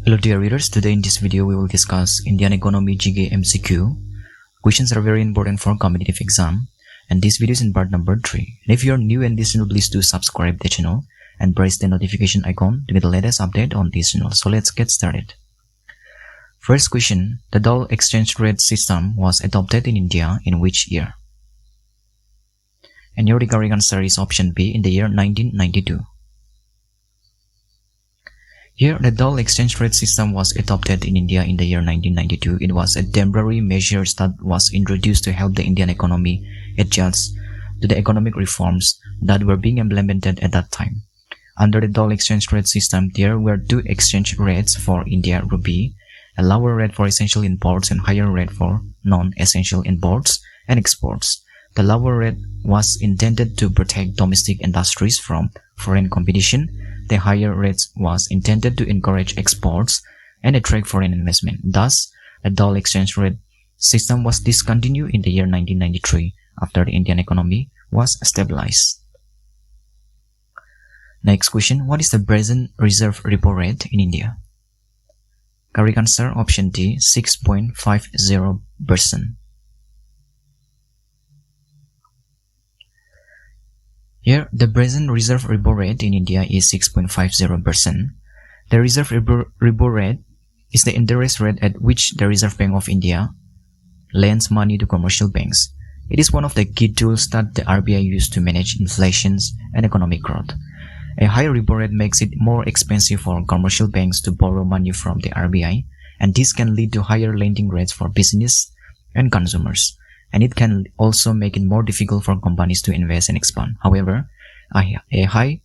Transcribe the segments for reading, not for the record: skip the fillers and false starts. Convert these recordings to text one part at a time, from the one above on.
Hello dear readers, today in this video we will discuss Indian Economy GK MCQ. Questions are very important for competitive exam and this video is in part number 3. And if you are new in this channel, please do subscribe the channel and press the notification icon to get the latest update on this channel. So let's get started. First question, the dollar exchange rate system was adopted in India in which year? And your correct answer is option B, in the year 1992. Here, the dollar exchange rate system was adopted in India in the year 1992. It was a temporary measure that was introduced to help the Indian economy adjust to the economic reforms that were being implemented at that time. Under the dollar exchange rate system, there were two exchange rates for India rupee, a lower rate for essential imports and higher rate for non-essential imports and exports. The lower rate was intended to protect domestic industries from foreign competition. The higher rate was intended to encourage exports and attract foreign investment. Thus, the dollar exchange rate system was discontinued in the year 1993 after the Indian economy was stabilized. Next question, what is the present reserve repo rate in India? Correct answer, option D, 6.50%. Here, the present reserve repo rate in India is 6.50%. The reserve repo rate is the interest rate at which the Reserve Bank of India lends money to commercial banks. It is one of the key tools that the RBI uses to manage inflation and economic growth. A higher repo rate makes it more expensive for commercial banks to borrow money from the RBI, and this can lead to higher lending rates for business and consumers. And it can also make it more difficult for companies to invest and expand. However, a high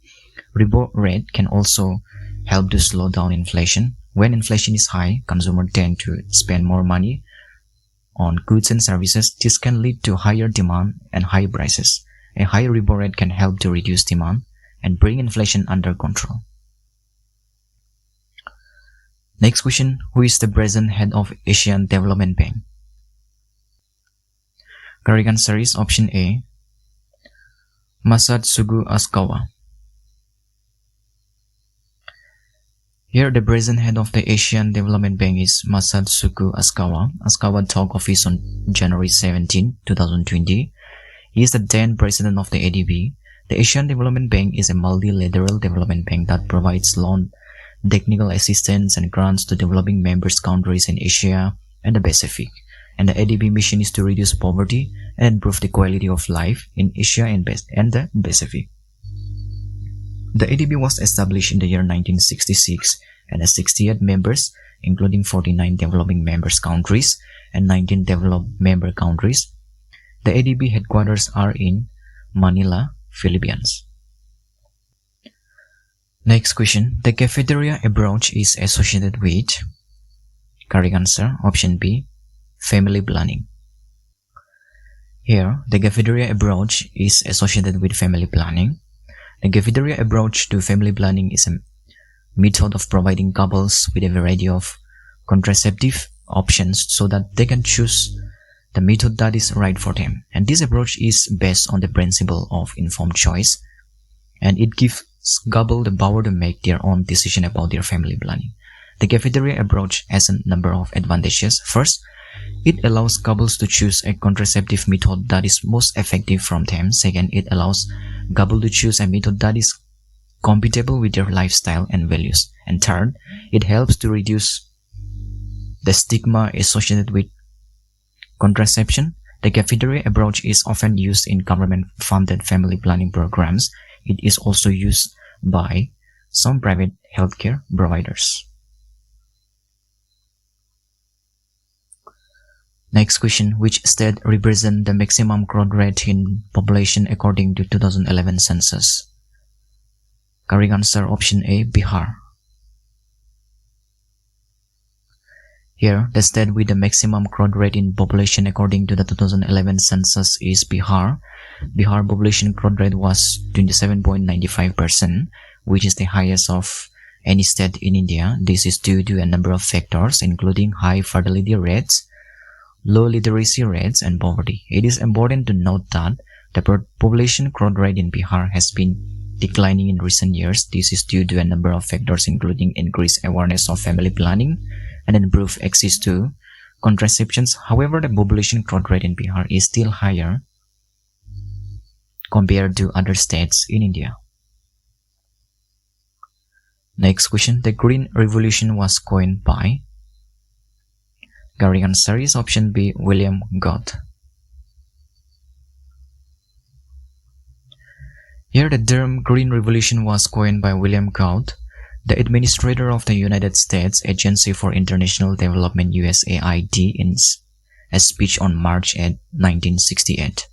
repo rate can also help to slow down inflation. When inflation is high, consumers tend to spend more money on goods and services. This can lead to higher demand and high prices. A high repo rate can help to reduce demand and bring inflation under control. Next question, who is the present head of Asian Development Bank? Correct answer is option A, Masatsugu Asakawa. Here, the present head of the Asian Development Bank is Masatsugu Asakawa. Asakawa took office on January 17, 2020. He is the then president of the ADB. The Asian Development Bank is a multilateral development bank that provides loan, technical assistance, and grants to developing members countries in Asia and the Pacific. And the ADB mission is to reduce poverty and improve the quality of life in Asia and the Pacific. The ADB was established in the year 1966 and has 68 members, including 49 developing members countries and 19 developed member countries. The ADB headquarters are in Manila, Philippines. Next question, the cafeteria approach is associated with, correct answer, option B, family planning. Here, the cafeteria approach is associated with family planning. The cafeteria approach to family planning is a method of providing couples with a variety of contraceptive options so that they can choose the method that is right for them. And this approach is based on the principle of informed choice, and it gives couples the power to make their own decision about their family planning. The cafeteria approach has a number of advantages. First, it allows couples to choose a contraceptive method that is most effective from them. Second, it allows couples to choose a method that is compatible with their lifestyle and values. And third, it helps to reduce the stigma associated with contraception. The cafeteria approach is often used in government-funded family planning programs. It is also used by some private healthcare providers. Next question, which state represents the maximum growth rate in population according to 2011 census? Correct answer, option A, Bihar. Here, the state with the maximum growth rate in population according to the 2011 census is Bihar. Bihar population growth rate was 27.95%, which is the highest of any state in India. This is due to a number of factors, including high fertility rates, low literacy rates, and poverty. It is important to note that the population growth rate in Bihar has been declining in recent years. This is due to a number of factors, including increased awareness of family planning and improved access to contraceptions. However, the population growth rate in Bihar is still higher compared to other states in India. Next question. The Green Revolution was coined by? Correct answer is option B, William Gott. Here the term Green Revolution was coined by William Gott, the administrator of the United States Agency for International Development USAID, in a speech on March 8, 1968.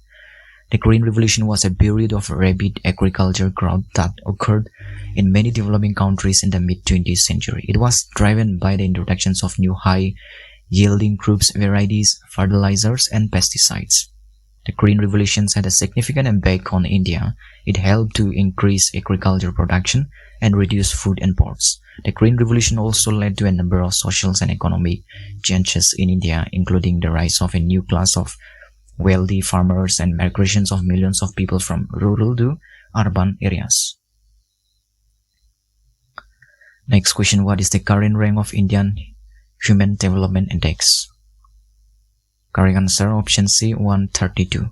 The Green Revolution was a period of rapid agricultural growth that occurred in many developing countries in the mid-20th century. It was driven by the introductions of new high-yielding crops, varieties, fertilizers, and pesticides. The Green Revolution had a significant impact on India. It helped to increase agricultural production and reduce food imports. The Green Revolution also led to a number of social and economic changes in India, including the rise of a new class of wealthy farmers and migrations of millions of people from rural to urban areas. Next question. What is the current rank of Indian Human Development Index? Correct answer option C, 132.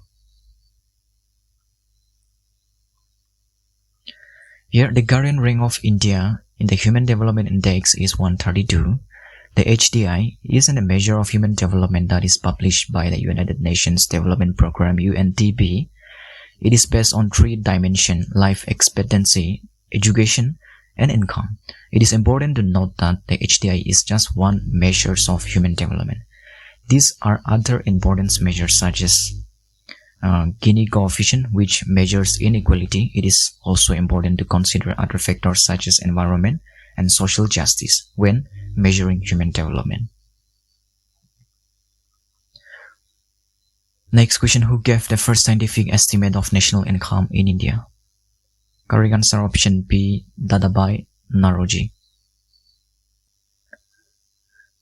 Here the current rank of India in the Human Development Index is 132. The HDI is a measure of human development that is published by the United Nations Development Programme UNDP. It is based on 3 dimensions: life expectancy, education, and income. It is important to note that the HDI is just one measure of human development. These are other important measures such as Gini coefficient, which measures inequality. It is also important to consider other factors such as environment and social justice when measuring human development. Next question. Who gave the first scientific estimate of national income in India? Correct answer option B, Dadabhai Naoroji.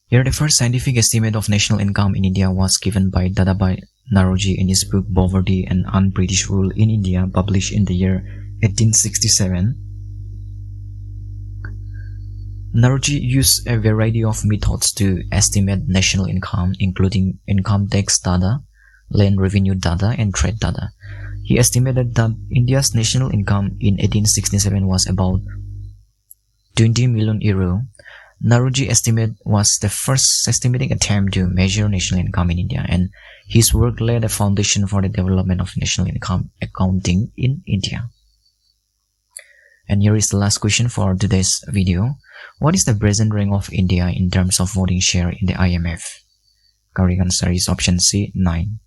Here the first scientific estimate of national income in India was given by Dadabhai Naoroji in his book Poverty and Un-British Rule in India, published in the year 1867. Naoroji used a variety of methods to estimate national income, including income tax data, land revenue data, and trade data. He estimated that India's national income in 1867 was about 20 million euro. Naoroji's estimate was the first estimating attempt to measure national income in India, and his work laid a foundation for the development of national income accounting in India. And here is the last question for today's video. What is the present rank of India in terms of voting share in the IMF? Correct answer is option C, 9.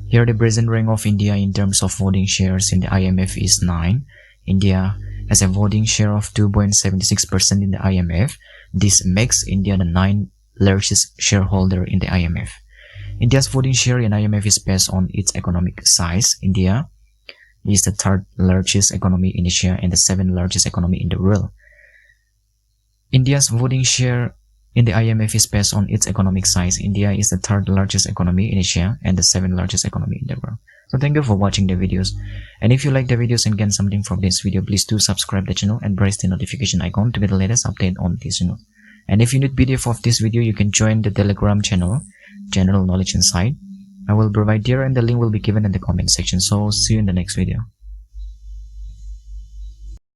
Here the present rank of India in terms of voting shares in the IMF is 9. India has a voting share of 2.76% in the IMF. This makes India the 9th largest shareholder in the IMF. India's voting share in IMF is based on its economic size. India is the 3rd largest economy in Asia and the 7th largest economy in the world. India's voting share in the IMF is based on its economic size. India is the 3rd largest economy in Asia and the 7th largest economy in the world. So thank you for watching the videos. And if you like the videos and gain something from this video, please do subscribe the channel and press the notification icon to get the latest update on this channel. And if you need PDF of this video, you can join the Telegram channel, General Knowledge Insight. I will provide here and the link will be given in the comment section. So see you in the next video.